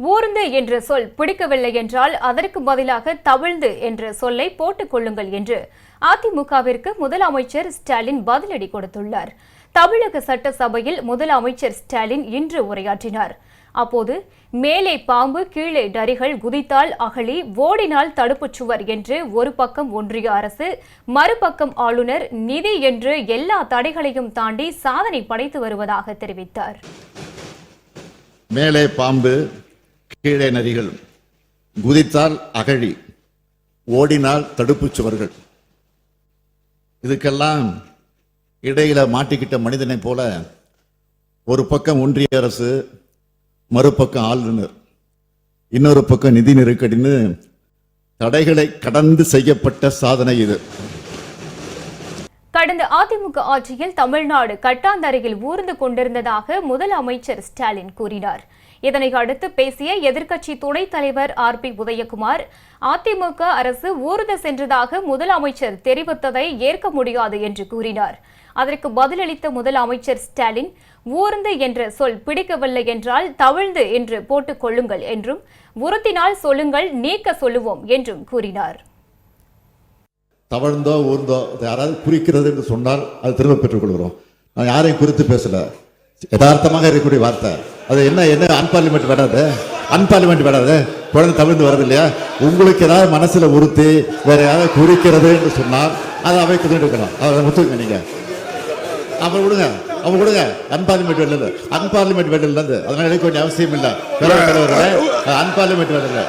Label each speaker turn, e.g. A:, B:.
A: ஊர்ந்து என்ற சொல் பிடிக்கவில்லை என்றால் அதற்கு பதிலாக தவிழ்ந்து என்ற சொல்லை போட்டுக் கொள்ளுங்கள் என்று அதிமுகவிற்கு முதலமைச்சர் ஸ்டாலின் பதிலடி கொடுத்துள்ளார். தமிழக சட்டசபையில் முதலமைச்சர் ஸ்டாலின் இன்று உரையாற்றினார். அப்போது மேலே பாம்பு கீழே நரிகள், குதித்தால் அகழி, ஓடினால் தடுப்புச் சுவர் என்று ஒரு பக்கம் ஒன்றிய அரசு, மறுபக்கம் ஆளுநர், நிதி என்று எல்லா தடைகளையும் தாண்டி சாதனை படைத்து வருவதாக தெரிவித்தார்.
B: மேலே பாம்பு கீழே நரிகள், குதித்தால் அகழி, ஓடினால் தடுப்புச் சுவர்கள். இதுக்கெல்லாம் இடையில மாட்டிக்கிட்ட மனிதனை போல ஒரு பக்கம் ஒன்றிய அரசு, மறுபக்கம் ஆளுநர், இன்னொரு பக்கம் நிதி நெருக்கடின்னு தடைகளை கடந்து செய்யப்பட்ட சாதனை இது.
A: கடந்த அதிமுக ஆட்சியில் தமிழ்நாடு கட்டாந்தரையில் ஊர்ந்து கொண்டிருந்ததாக முதலமைச்சர் ஸ்டாலின் கூறினார். இதனை அடுத்து பேசிய எதிர்க்கட்சி துணைத் தலைவர் RB உதயகுமார், அதிமுக அரசு ஊர்ந்து சென்றதாக முதலமைச்சர் தெரிவித்ததை ஏற்க முடியாது என்று கூறினார். அதற்கு பதிலளித்த முதலமைச்சர் ஸ்டாலின், ஊர்ந்து என்ற சொல் பிடிக்கவில்லை என்றால் தவிழ்ந்து என்று போட்டுக் கொள்ளுங்கள் என்றும், உறுத்தினால் சொல்லுங்கள், நீக்க சொல்லுவோம் என்றும் கூறினார்.
B: தவழ்ந்தோ ஊர்ந்தோ யாராவது குறிக்கிறது என்று சொன்னால் அது திரும்ப பெற்றுக் கொள்கிறோம். நான் யாரையும் குறித்து பேசல, யதார்த்தமாக இருக்கக்கூடிய வார்த்தை. அது என்ன என்ன அன்பார்லிமெண்ட் வராது, அன்பார்லிமெண்ட் வராது, குழந்தை தவிர்த்து வருது இல்லையா? உங்களுக்கு ஏதாவது மனசுல உறுத்தி வேற யாராவது குறிக்கிறது என்று சொன்னால் அதை அவைக்கு இருக்கலாம். அதை முத்துங்க நீங்க, அப்புறம் விடுங்க, அவங்க விடுங்க. அன்பார்லிமெண்ட் வேலை, அன்பார்லிமெண்ட் வேலை இருந்து அதனால எடுக்க வேண்டிய அவசியம் இல்லை. அன்பார்லிமெண்ட் வேலை இல்லை.